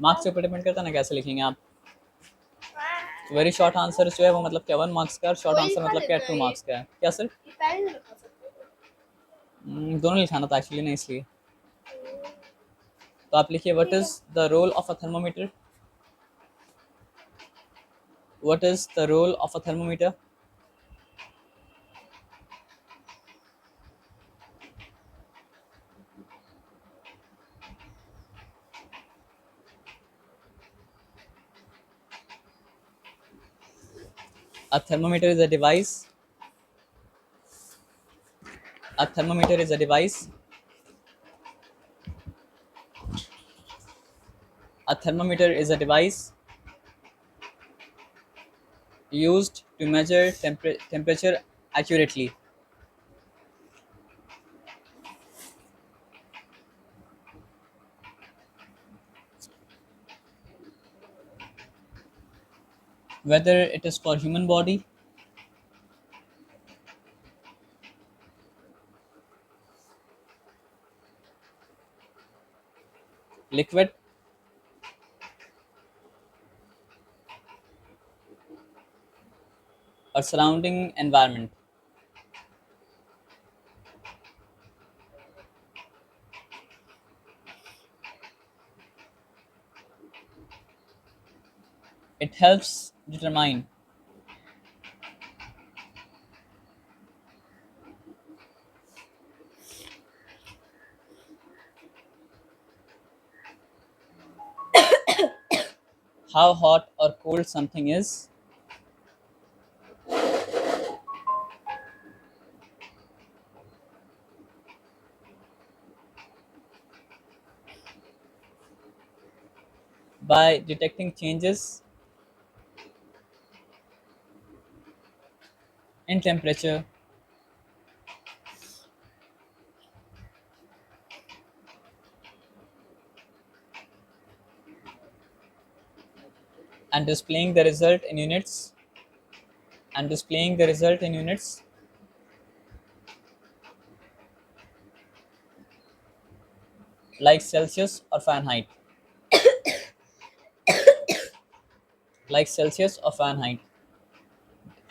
Marks के ऊपर depend करता है ना कैसे लिखेंगे आप। वेरी शॉर्ट आंसर जो है वो मतलब क्या 1 मार्क्स का, शॉर्ट आंसर मतलब क्या 2 मार्क्स का है क्या सर? दोनों लिखाना था एक्चुअली ना, इसलिए। तो आप लिखिए what is the role of a thermometer. What is the role of a thermometer? A thermometer is a device. A thermometer is a device. A thermometer is a device used to measure temperature accurately. Whether it is for human body, liquid, or surrounding environment. It helps determine how hot or cold something is by detecting changes in temperature and displaying the result in units and displaying the result in units like Celsius or Fahrenheit. Like Celsius or Fahrenheit.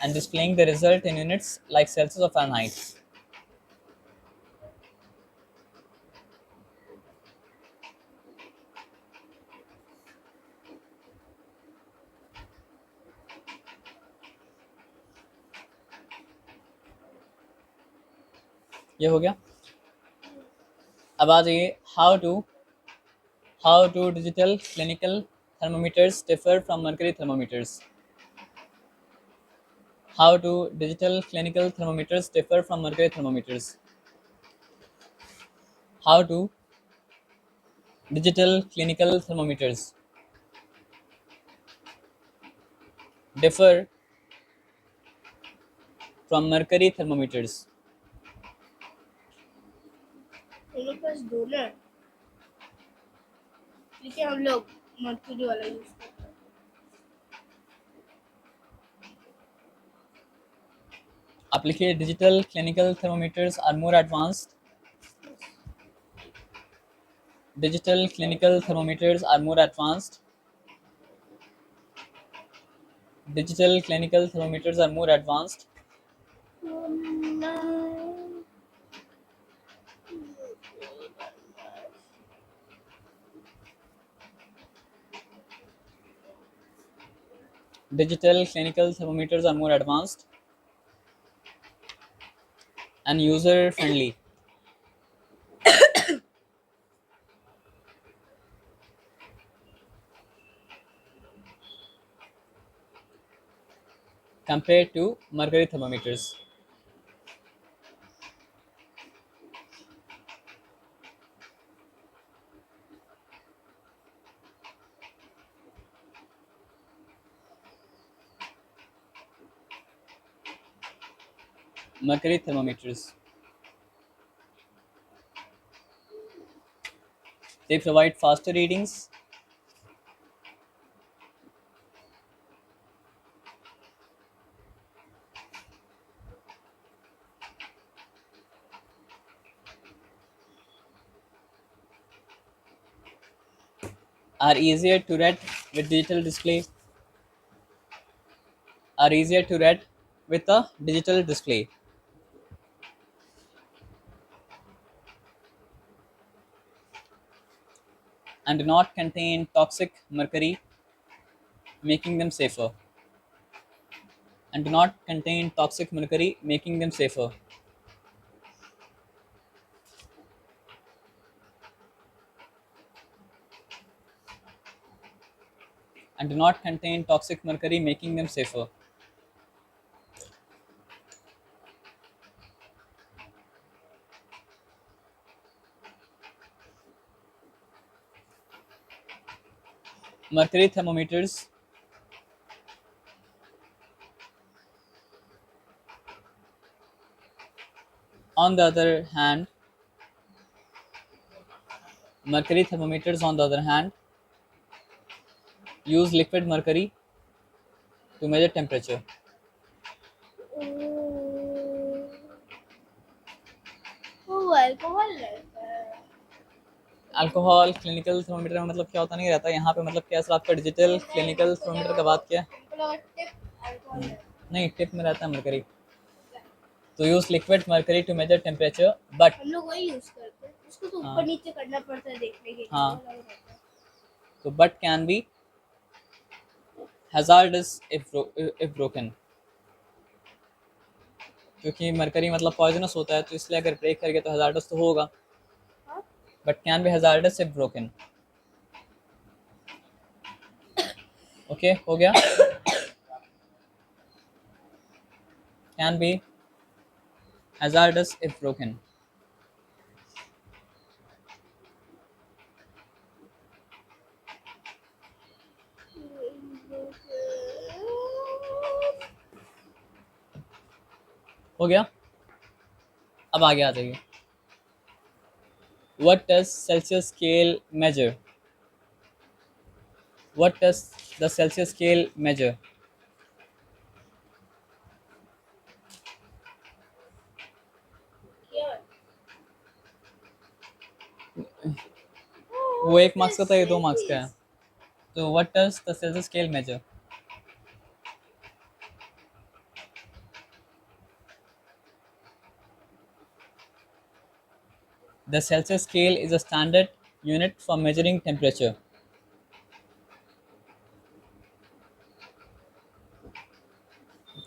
And displaying the result in units like Celsius or Fahrenheit. ये हो गया। अब आ जाइए how do digital clinical thermometers differ from mercury thermometers? How do digital clinical thermometers differ from mercury thermometers? How do digital clinical thermometers differ from mercury thermometers? हम लोग पास दो ना, लेकिन हम लोग मर्क्यूरी वाला यूज करते हैं। आप लिखिए digital clinical thermometers are more advanced. Digital clinical thermometers are more advanced. Digital clinical thermometers are more advanced. Digital clinical thermometers are more advanced and user friendly compared to mercury thermometers. Mercury thermometers. They provide faster readings, are easier to read with digital display, are easier to read with a digital display, and do not contain toxic mercury, making them safer. And do not contain toxic mercury, making them safer. And do not contain toxic mercury, making them safer. Mercury thermometers, on the other hand, mercury thermometers, on the other hand, use liquid mercury to measure temperature. वो alcohol रहता है। Alcohol clinical thermometer में मतलब क्या होता नहीं रहता यहाँ पे, मतलब क्या सर आपका डिजिटल क्लिनिकल थर्मोमीटर का बात क्या है? हमको लगा टिप अल्कोहल है। नहीं, टिप में रहता है मरकरी। तो use liquid mercury to measure temperature, but हम लोग वही यूज करते हैं, उसको तो हाँ। ऊपर नीचे करना पड़ता है देखने के लिए। हाँ। वो अलग रहता है। तो but can be hazards if broken, क्योंकि मरकरी मतलब पॉइजनस होता है, तो इसलिए अगर ब्रेक कर गया तो हैजार्डस तो होगा, हाँ? But can be hazards if broken. Okay, हो गया। Can be hazards if broken. हो गया, अब आगे आ जाइए। What does Celsius scale measure? What does the Celsius scale measure? क्या? वो 1 मार्क्स का था, ये 2 मार्क्स का है। तो what does the Celsius scale measure? The Celsius scale is a standard unit for measuring temperature.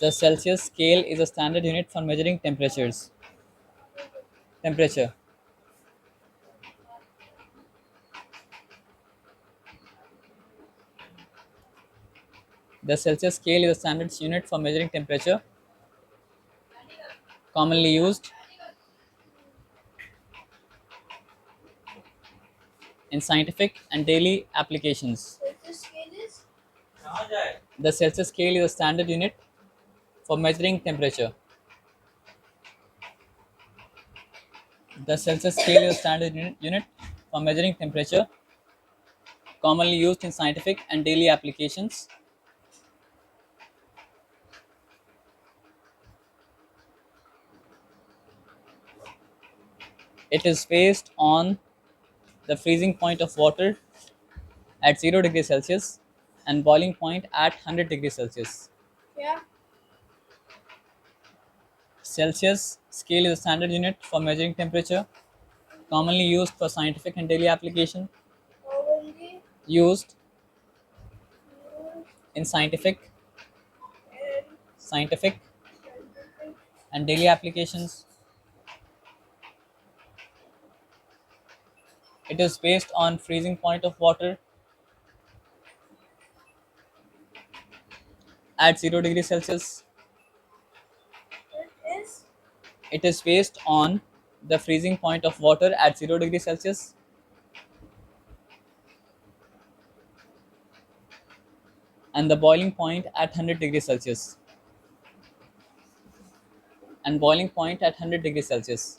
The Celsius scale is a standard unit for measuring temperatures. Temperature. The Celsius scale is a standard unit for measuring temperature, commonly used in scientific and daily applications. Celsius scale is? The Celsius scale is a standard unit for measuring temperature. The Celsius scale is a standard unit for measuring temperature, commonly used in scientific and daily applications. It is based on the freezing point of water at 0 degrees Celsius and boiling point at 100 degrees Celsius. क्या? Celsius scale is a standard unit for measuring temperature, commonly used for scientific and daily application. Commonly Used used in scientific, in scientific scientific and daily applications. It is based on freezing point of water at 0 degrees Celsius. it is It is based on the freezing point of water at 0 degrees Celsius and the boiling point at 100 degrees Celsius. And boiling point at 100 degrees Celsius.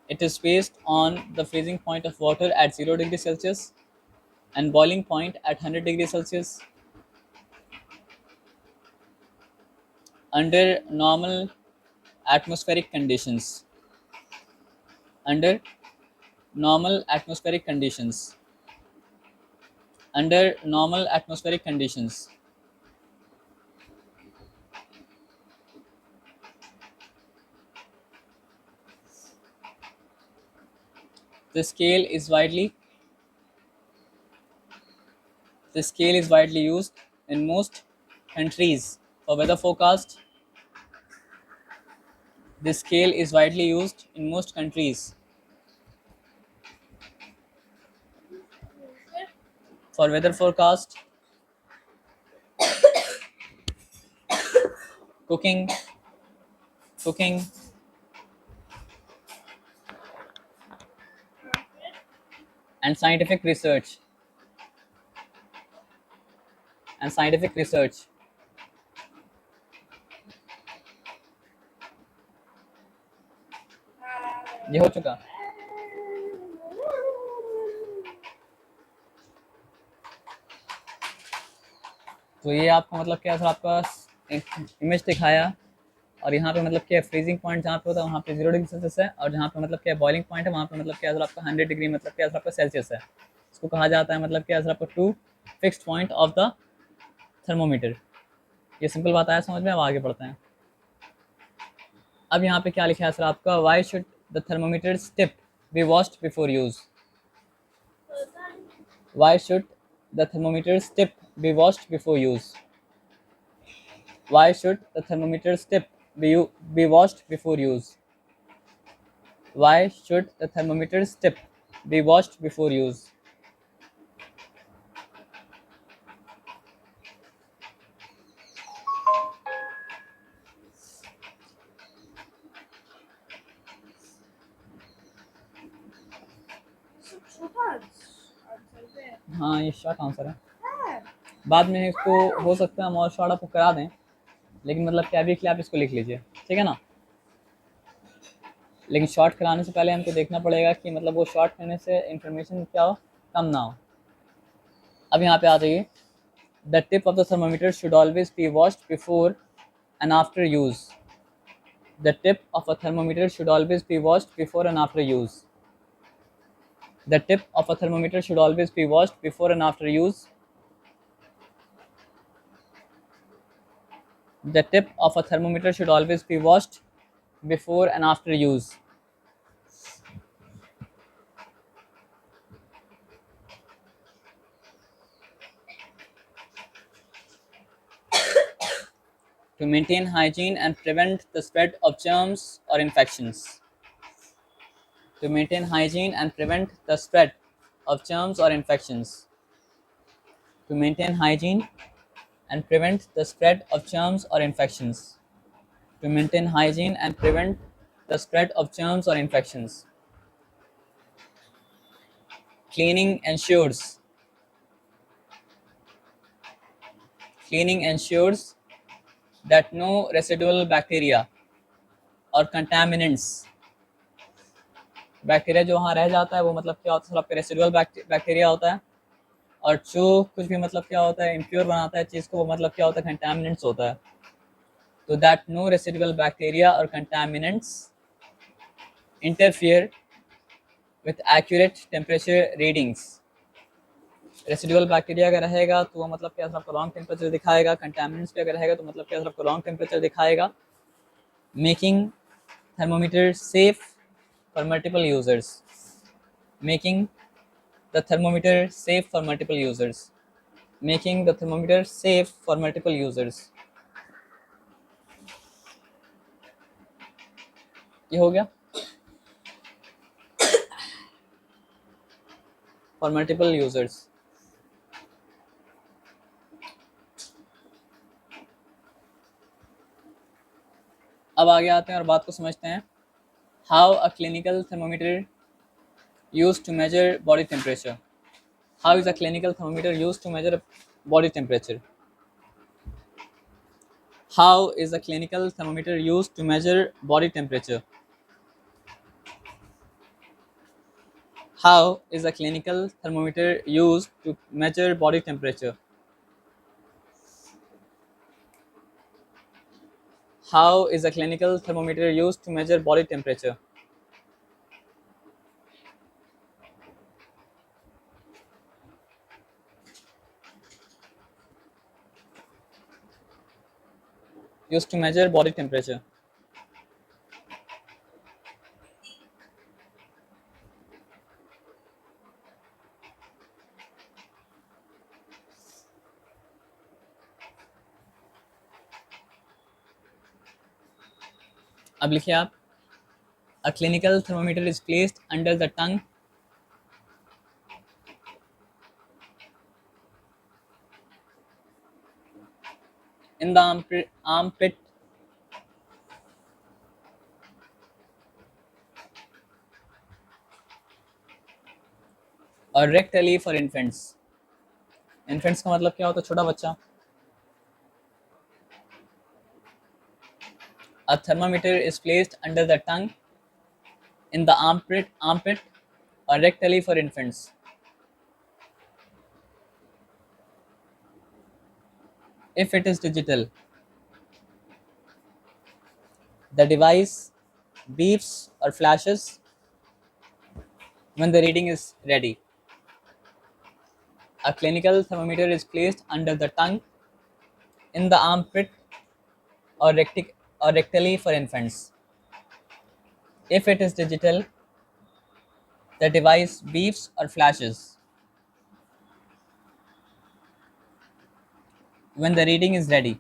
It is based on the freezing point of water at 0 degrees Celsius and boiling point at 100 degrees Celsius under normal atmospheric conditions. Under normal atmospheric conditions. Under normal atmospheric conditions. The scale is widely the scale is widely used in most countries for weather forecast. The scale is widely used in most countries फिर for weather forecast, cooking, cooking, फिर and scientific research. And scientific research. ये हो चुका. तो ये आपको मतलब क्या सर आपका इमेज दिखाया और यहाँ पे मतलब क्या है फ्रीजिंग पॉइंट जहाँ पे होता है वहाँ पे 0 डिग्री सेल्सियस है और जहाँ पे मतलब क्या बॉइलिंग पॉइंट है वहाँ पे मतलब क्या सर आपका 100 डिग्री मतलब क्या सर आपका सेल्सियस है. इसको कहा जाता है मतलब क्या सर आपको two fixed point of the thermometer. ये सिंपल बात आया समझ में. अब आगे बढ़ते हैं. अब यहाँ पे क्या लिखा है सर आपका why should the thermometer tip B washed before use. पता नहीं Why should the thermometer's tip be washed before use? Why should the thermometer's tip be washed before use? Why should the thermometer's tip be washed before use? सब छोटा answer पे हाँ ये short answer है. है बाद में इसको हो सकता है हम और शॉर्ट आपको करा दें लेकिन मतलब क्या भी आप इसको लिख लीजिए ठीक है ना. लेकिन शॉर्ट कराने से पहले हमको देखना पड़ेगा कि मतलब वो शॉर्ट करने से इंफॉर्मेशन क्या हो कम ना हो. अब यहाँ पे आ जाइए. The tip of the thermometer should always be washed before and after use. The tip of a thermometer should always be washed before and after use. The tip of a thermometer should always be washed before and after use. The tip of a thermometer should always be washed before and after use. To maintain hygiene and prevent the spread of germs or infections. To maintain hygiene and prevent the spread of germs or infections. To maintain hygiene and prevent the spread of germs or infections. To maintain hygiene and prevent the spread of germs or infections. Cleaning ensures that no residual bacteria or contaminants. Bacteria जो वहाँ रह जाता है वो मतलब क्या होता है आपका रेसिडुअल बैक्टीरिया होता है और जो कुछ भी मतलब क्या होता है इम्प्योर बनाता है चीज़ को वो मतलब क्या होता है कंटामिनेंट्स होता है. तो दैट नो रेसिडुअल बैक्टीरिया और contaminants interfere with accurate temperature readings. Residual bacteria अगर रहेगा तो वो मतलब क्या आपको रॉन्ग टेम्परेचर दिखाएगा. कंटामिनेंट्स भी अगर रहेगा तो मतलब क्या आपको रॉन्ग टेम्परेचर दिखाएगा. Making thermometer safe for multiple users. Making the thermometer safe for multiple users. Making the thermometer safe for multiple users. ये हो गया for multiple users. अब आगे आते हैं और बात को समझते हैं. How a clinical thermometer used to measure body temperature. How is a clinical thermometer used to measure body temperature? How is a clinical thermometer used to measure body temperature? How is a clinical thermometer used to measure body temperature? How is a clinical thermometer used to measure body temperature? used to measure body temperature. अब लिखिए आप, a clinical thermometer is placed under the tongue in the armpit or rectally for infants. Infants का मतलब क्या होता है? छोटा बच्चा. A thermometer is placed under the tongue in the armpit or rectally for infants. If it is digital, the device beeps or flashes when the reading is ready. A clinical thermometer is placed under the tongue in the armpit or rectally for infants. If it is digital, the device beeps or flashes when the reading is ready.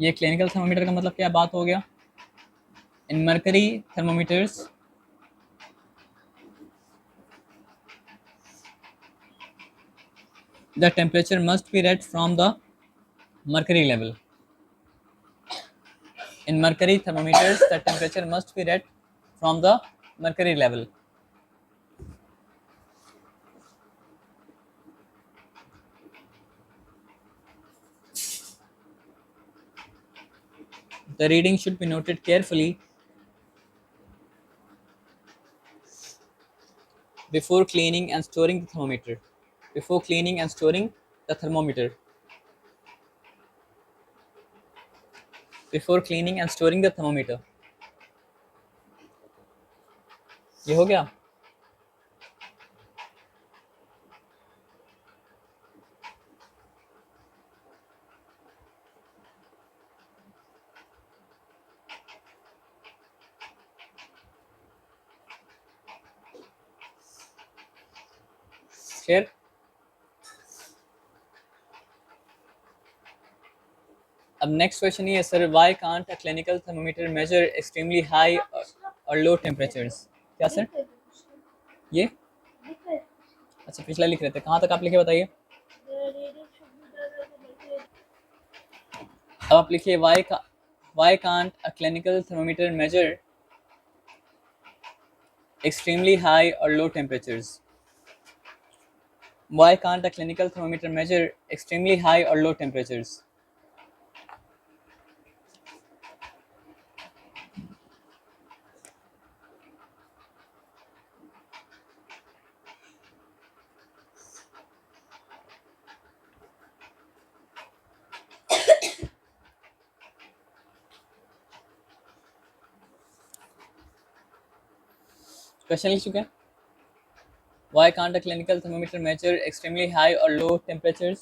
ये clinical thermometer का मतलब क्या बात हो गया? In mercury thermometers, the temperature must be read from the mercury level. In mercury thermometers, the temperature must be read from the mercury level. The reading should be noted carefully before cleaning and storing the thermometer. Before cleaning and storing the thermometer. Before cleaning and storing the thermometer. ये हो गया? Clear? अब next question ये है sir, why can't a clinical thermometer measure extremely high और low temperatures? क्या sir? ये अच्छा पिछला लिख रहे थे, कहाँ तक आप लिखे बताइए. अब आप लिखिए why can't a clinical thermometer measure extremely high or low temperatures? Why can't a clinical thermometer measure extremely high or low temperatures? Question लिख चुके हैं. Why can't a clinical thermometer measure extremely high or low temperatures?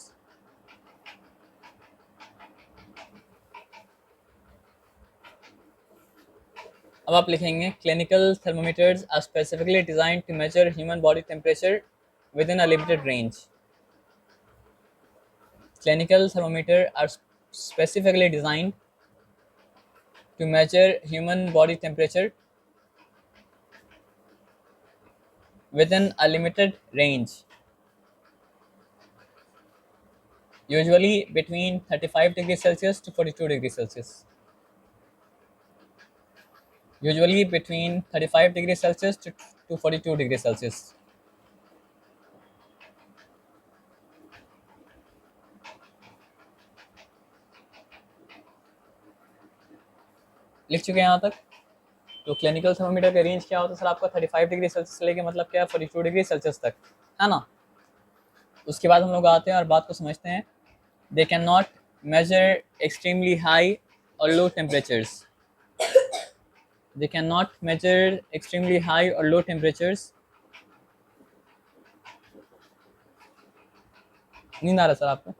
अब आप लिखेंगे clinical thermometers are specifically designed to measure human body temperature within a limited range. Clinical thermometers are specifically designed to measure human body temperature within a limited range, usually between 35 degrees Celsius to 42 degrees Celsius. Usually between 35 degrees Celsius to 42 degrees Celsius. लिख चुके हैं यहाँ तक. तो clinical thermometer का range क्या होता है सर आपका? 35 डिग्री सेल्सियस से लेके मतलब क्या है 42 डिग्री सेल्सियस तक, है ना. उसके बाद हम लोग आते हैं और बात को समझते हैं. They can not measure extremely high और low temperatures. They cannot measure extremely high or low temperatures नींद आ रहा है सर आपको?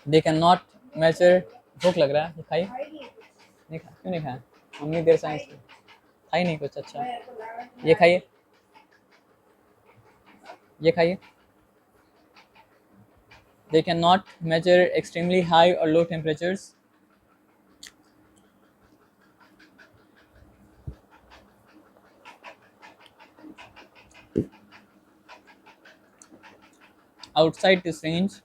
दे कैन नॉट मेजर, भूख लग रहा है, खाइए। नहीं खा, क्यों नहीं खाया? मम्मी देर साइंस की खाई नहीं कुछ। अच्छा ये खाइए, ये खाइए। They cannot measure extremely high or low temperatures. Outside this range,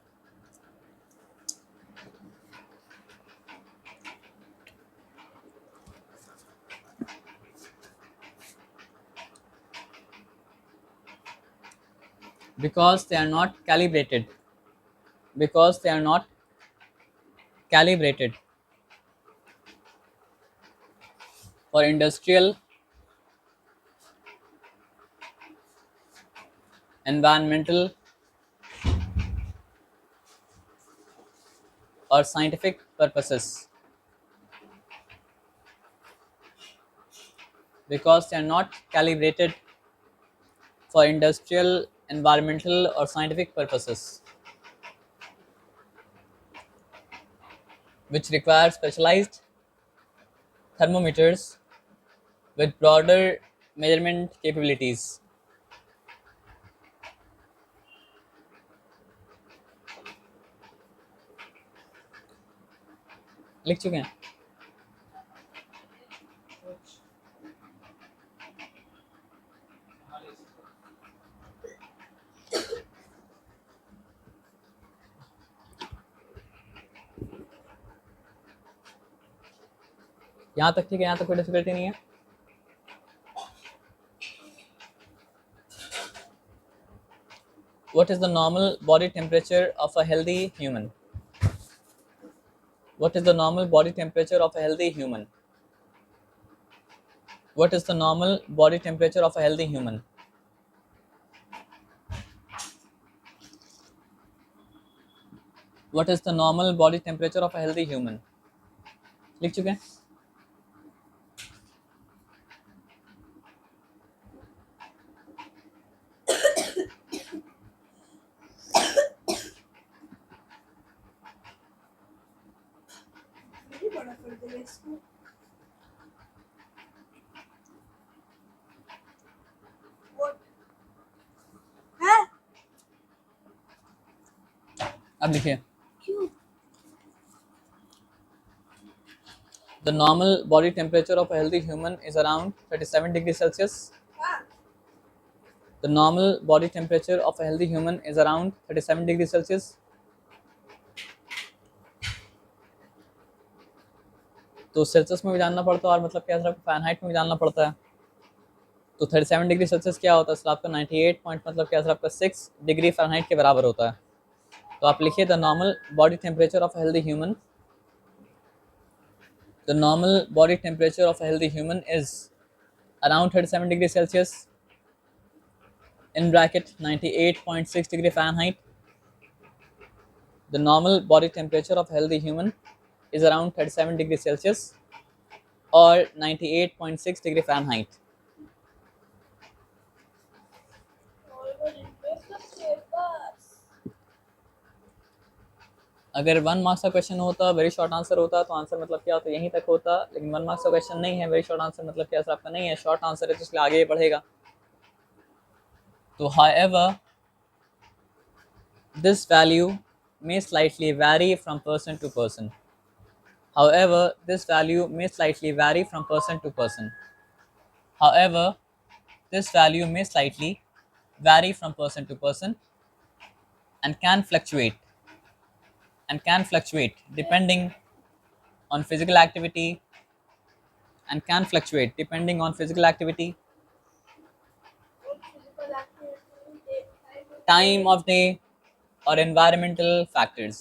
because they are not calibrated. Because they are not calibrated for industrial, environmental, or scientific purposes. Because they are not calibrated for industrial, environmental, or scientific purposes, which require specialized thermometers with broader measurement capabilities. लिख चुके हैं? यहाँ तक ठीक है, यहाँ तक कोई डिफिकल्टी नहीं है। What is the normal body temperature of a healthy human? What is the normal body temperature of a healthy human? What is the normal body temperature of a healthy human? What is the normal body temperature of a healthy human? लिख चुके हैं? नहीं पढ़ा करते थे इसको। What? हैं? अब लिखिए। क्यों? The normal body temperature of a healthy human is around 37 degrees Celsius. हाँ। The normal body temperature of a healthy human is around 37 degrees Celsius. तो सेल्सियस में भी जानना पड़ता है और मतलब क्या सर फ़ारेनहाइट में भी जानना पड़ता है। तो 37 डिग्री सेल्सियस क्या होता है सर आपका 98 पॉइंट मतलब क्या सर आपका 6 डिग्री फ़ारेनहाइट के बराबर होता है। तो आप लिखिए the normal body temperature of healthy human, the normal body temperature of healthy human is around 37 degree Celsius in bracket 98.6 degree Fahrenheit. The normal body temperature of a healthy human is around 37 degrees Celsius or 98.6 degree Fahrenheit. अगर 1 marks का question होता, very short answer होता, तो answer मतलब क्या होता यहीं तक होता, लेकिन 1 मार्क्स का क्वेश्चन नहीं है, वेरी शॉर्ट आंसर मतलब क्या सर आपका नहीं है, शॉर्ट आंसर है तो इसलिए आगे बढ़ेगा। तो however this value may slightly vary from person to person. However this value may slightly vary from person to person. However this value may slightly vary from person to person and can fluctuate depending on physical activity and can fluctuate depending on physical activity, Physical activity, time of day, or environmental factors.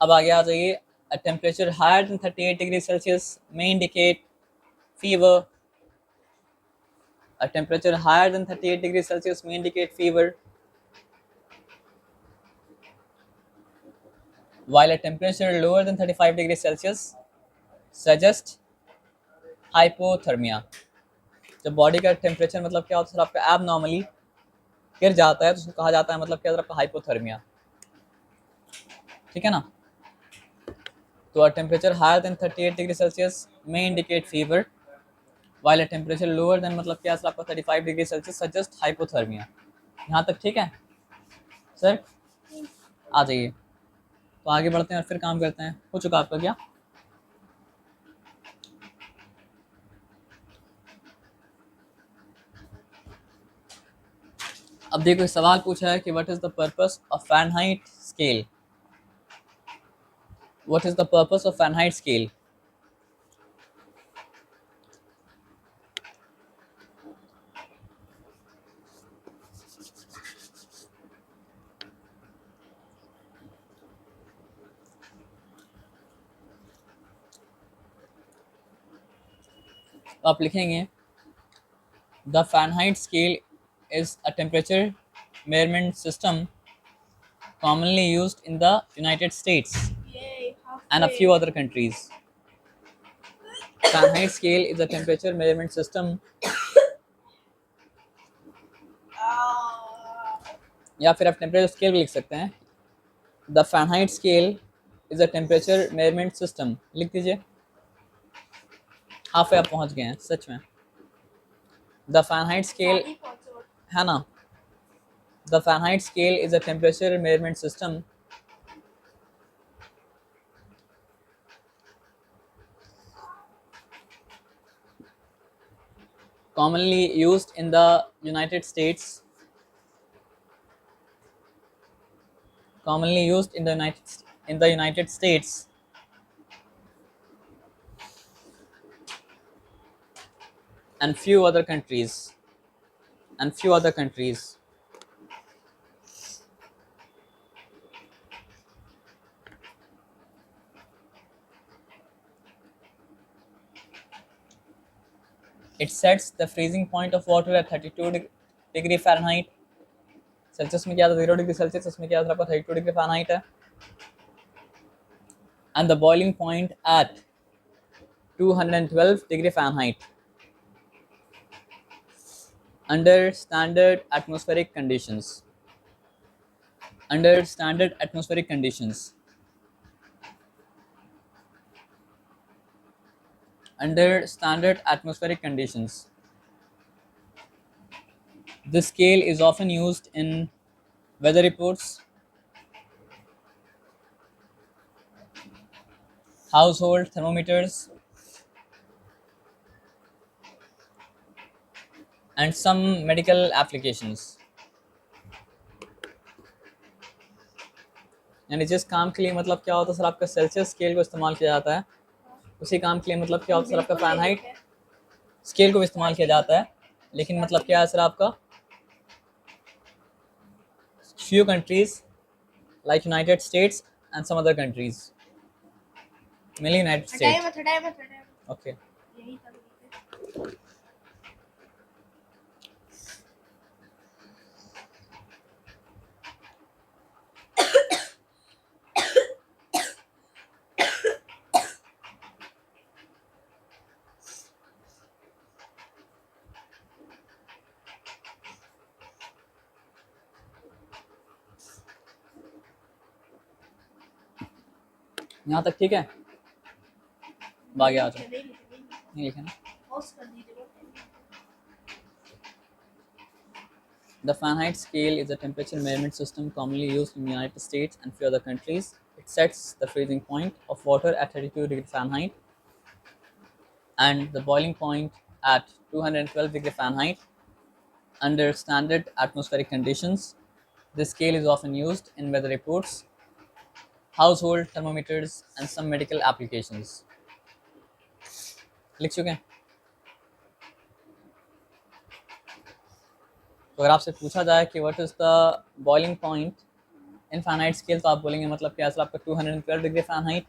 अब आगे आ जाइए। A temperature higher than 38 degrees Celsius may indicate fever. A temperature higher than 38 degrees Celsius may indicate fever. while a temperature lower than 35 degrees Celsius suggests hypothermia। जब body का temperature मतलब क्या होता है sir आपका एब नॉर्मली गिर जाता है तो उसको कहा जाता है मतलब क्या सर आपका हाइपोथर्मिया। ठीक है ना। तो a temperature higher than 38 degree Celsius may indicate fever while a temperature lower than मतलब क्या सर आपका 35 डिग्री सेल्सियस suggest hypothermia। यहाँ तक ठीक है सर, आ जाइए। तो आगे बढ़ते हैं और फिर काम करते हैं। हो चुका आपका क्या? अब देखो सवाल पूछा है कि what is the purpose of Fahrenheit scale. What is the purpose of Fahrenheit scale? आप लिखेंगे the Fahrenheit scale is a temperature measurement system commonly used in the United States Yay, and a halfway. few other countries. Fahrenheit scale is a temperature measurement system, या फिर आप temperature scale भी लिख सकते हैं। The Fahrenheit scale is a temperature measurement system, लिख दीजिए। Half आप पहुंच गए हैं सच में। The Fahrenheit scale Daddy also. है ना। The Fahrenheit scale is a temperature measurement system commonly used in the United States, commonly used in the United States and few other countries, and few other countries. It sets the freezing point of water at 32 degree Fahrenheit। Celsius में क्या था 0 degree Celsius, इसमें क्या था आपका 32 degree Fahrenheit है। And the boiling point at 212 degree Fahrenheit under standard atmospheric conditions, under standard atmospheric conditions, under standard atmospheric conditions। This scale is often used in weather reports, household thermometers, and some medical applications। यानी जिस काम के लिए मतलब क्या होता है sir आपका सेल्सियस स्केल को इस्तेमाल किया जाता है, उसी काम के लिए मतलब क्या होता है सर आपका फ़ारेनहाइट स्केल को भी इस्तेमाल किया जाता है। लेकिन मतलब क्या है सर आपका few countries like United States and some other countries, mainly United हटाए States। मत, हटाए मत, हटाए मत। Okay। यही था, यही था। यहाँ तक ठीक है। आगे आ जाओ। नहीं लिखे, नहीं लिखे। नहीं लिखा ना। Pause कर दीजिए वो। The Fahrenheit scale is a temperature measurement system commonly used in the United States and few other countries. It sets the freezing point of water at 32 degrees Fahrenheit and the boiling point at 212 degrees Fahrenheit under standard atmospheric conditions. This scale is often used in weather reports, household thermometers, and some medical applications। लिख चुके हैं। तो अगर आपसे पूछा जाए कि what is the boiling point in Fahrenheit scale, तो आप बोलेंगे मतलब क्या सर आपका 212 degree Fahrenheit.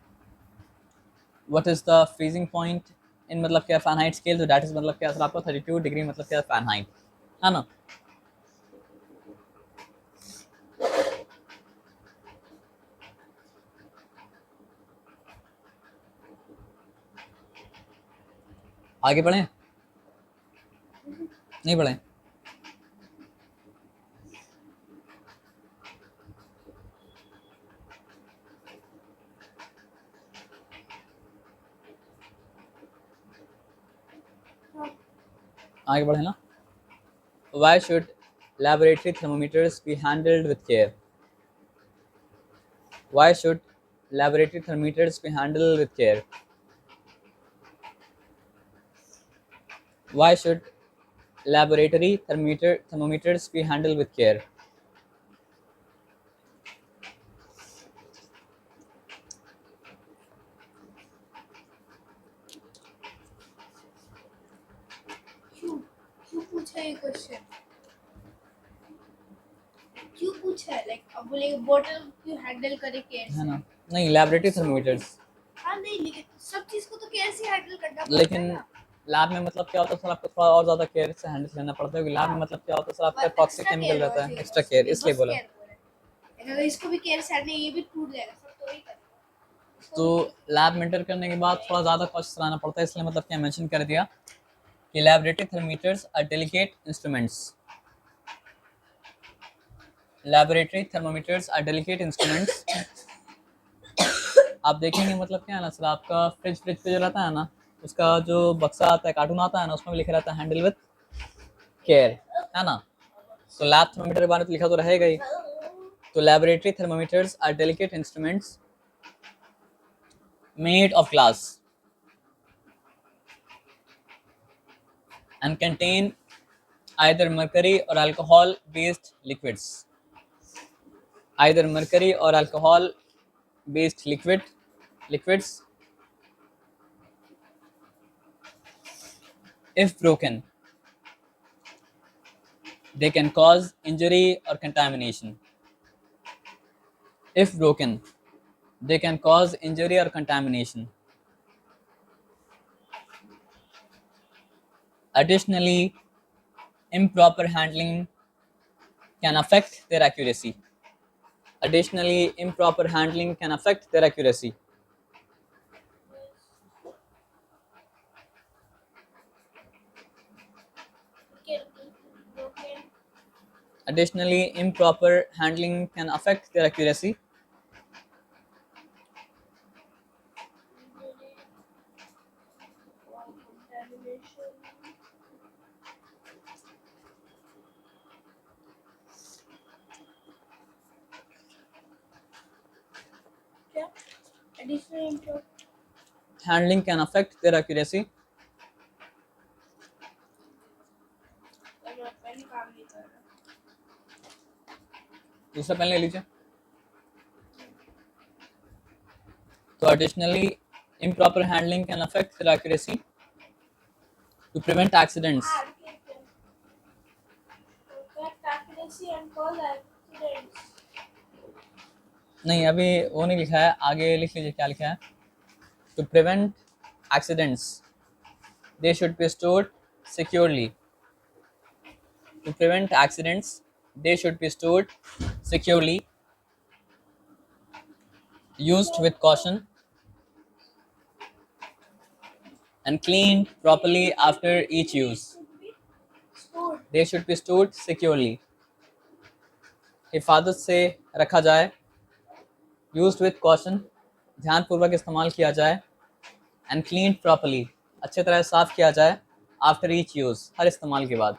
What is the freezing point in मतलब क्या फ़ारेनहाइट स्केल, तो दैट इज मतलब क्या सर आपका 32 डिग्री मतलब क्या फ़ारेनहाइट, है ना। आगे बढ़ें, नहीं बढ़ें? हाँ, आगे बढ़े ना। Why should laboratory thermometers be handled with care? Why should laboratory thermometers be handled with care? Why should laboratory thermometers be handled with care? क्यों क्यों पूछा ये क्वेश्चन? क्यों पूछा है? लाइक अब बोलेंगे बॉटल क्यों हैंडल करे केयर है से? ना? नहीं, laboratory thermometers। हाँ नहीं, लेकिन सब चीज को तो केयर से हैंडल करना पड़ता लेकिन है ना। लैब में मतलब क्या होता है सर, आपको थोड़ा और ज़्यादा केयर से हैंडल करना पड़ता है, क्योंकि लैब में मतलब क्या होता है सर, आपका बस टॉक्सिक एक्स्ट्रा केमिकल केयर रहता है, होगा, एक्स्ट्रा केयर, ये इसलिए बस बोला। केयर हो रहा है। अगर इसको भी केयर से हैंडल, ये भी टूट जाएगा, सब तो वही करेगा। इसको तो भी केयर लैब में एंटर करने के बाद थोड़ा ज़्यादा कॉशियस रहना पड़ता है, इसलिए मतलब क्या मेंशन कर दिया कि laboratory thermometers are delicate instruments. Laboratory thermometers are delicate instruments. आप देखेंगे मतलब क्या है ना सर, आपका फ्रिज पे जो रहता है ना, उसका जो बक्सा आता है, कार्टून आता है ना, उसमें भी लिखा रहता है हैंडल विथ केयर, है ना? तो लैब थर्मोमीटर के बारे में तो लिखा तो रहेगा ही। तो laboratory thermometers are delicate instruments made of glass and contain either mercury or alcohol based liquids. Either mercury or alcohol based liquids. If broken, they can cause injury or contamination. If broken, they can cause injury or contamination. Additionally, improper handling can affect their accuracy. Additionally, improper handling can affect their accuracy. broken. Additionally, improper handling can affect their accuracy. Contamination. क्या? Additional improve. Handling can affect their accuracy. पहले काम नहीं कर रहा। दूसरा pen ले लीजिए। So additionally, improper handling can affect their accuracy. To prevent accidents, Accuracy and cause accidents. नहीं अभी वो नहीं लिखा है, आगे लिख लीजिए क्या लिखा है। To prevent accidents, they should be stored securely. To prevent accidents, they should be stored securely, used with caution, and cleaned properly after each use. Stored. They should be stored securely. हिफाजत से रखा जाए, used with caution, ध्यानपूर्वक इस्तेमाल किया जाए, and clean properly, अच्छे तरह साफ किया जाए, आफ्टर ईच यूज़, हर इस्तेमाल के बाद।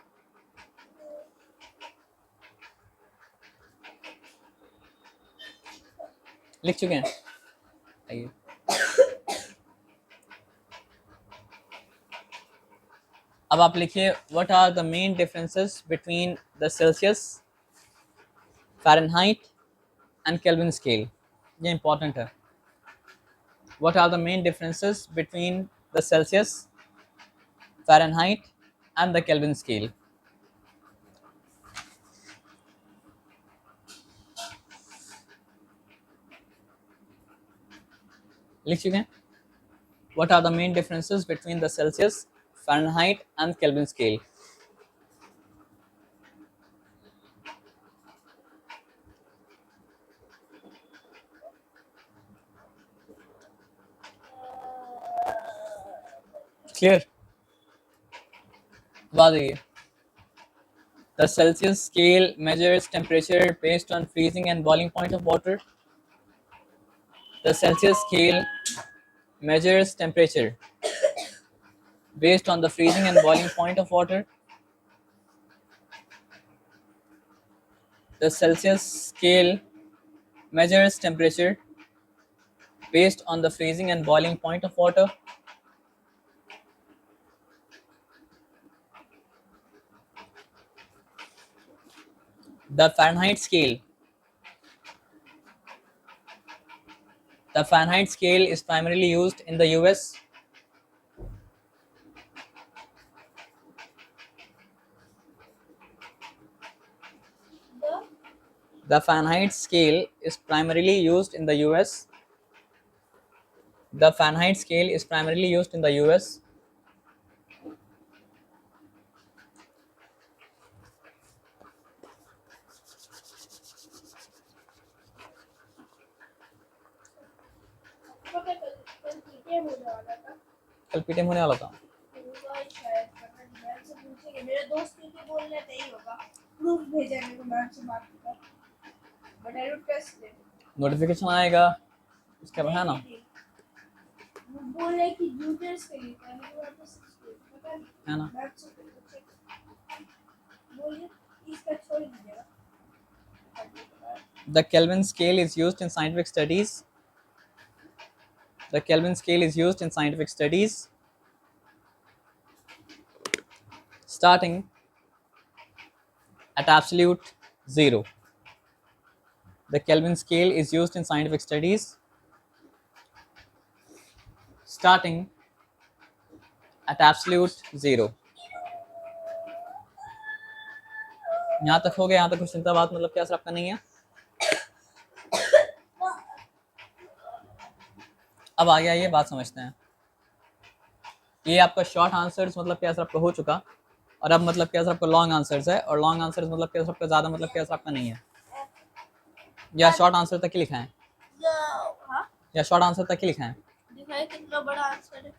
लिख चुके हैं? आइए अब आप लिखिए, what are the main differences between the Celsius, Fahrenheit and Kelvin scale. ये इंपॉर्टेंट है। What are the main differences between the Celsius, Fahrenheit and the Kelvin scale. लिख चुके हैं? What are the main differences between the Celsius, Fahrenheit and Kelvin scale? Clear? अब आ जाइए। The Celsius scale measures temperature based on freezing and boiling point of water. The Celsius scale measures temperature based on the freezing and boiling point of water. The Celsius scale measures temperature based on the freezing and boiling point of water. The Fahrenheit scale. The Fahrenheit scale is primarily used in the US. The The Fahrenheit scale is primarily used in the US. The Fahrenheit scale is primarily used in the US. पता कल PTM होने वाला था। कल PTM होने वाला था। होगा ही शायद, पता नहीं, मैम से पूछेंगे। मेरे दोस्त क्योंकि बोल रहे थे ही होगा। प्रूफ भेजा है मेरे को मैम से बात का। But I don't trust it. Notification आएगा उसके बाद है ना। वो बोल रहे कि जूनियर्स के लिए था, मेरे को वापस पता नहीं है ना। मैम से पूछे बोलिए इसका छोड़ दीजिएगा। The Kelvin scale is used in scientific studies. The Kelvin scale is used in scientific studies starting at absolute zero. The Kelvin scale is used in scientific studies starting at absolute zero. यहाँ तक हो गया। यहाँ तक कुछ चिंता बात मतलब क्या सर आपका नहीं है। अब आगे आइए बात समझते हैं। ये आपका शॉर्ट आंसर्स मतलब क्या सर आपका हो चुका, और अब मतलब क्या सर आपका लॉन्ग आंसर्स है, और लॉन्ग आंसर्स मतलब क्या सर आपका ज़्यादा मतलब क्या सर आपका नहीं है, या शॉर्ट आंसर तक ही लिखा है, हाँ या शॉर्ट आंसर तक ही लिखा है। दिखाए कितना बड़ा आंसर है।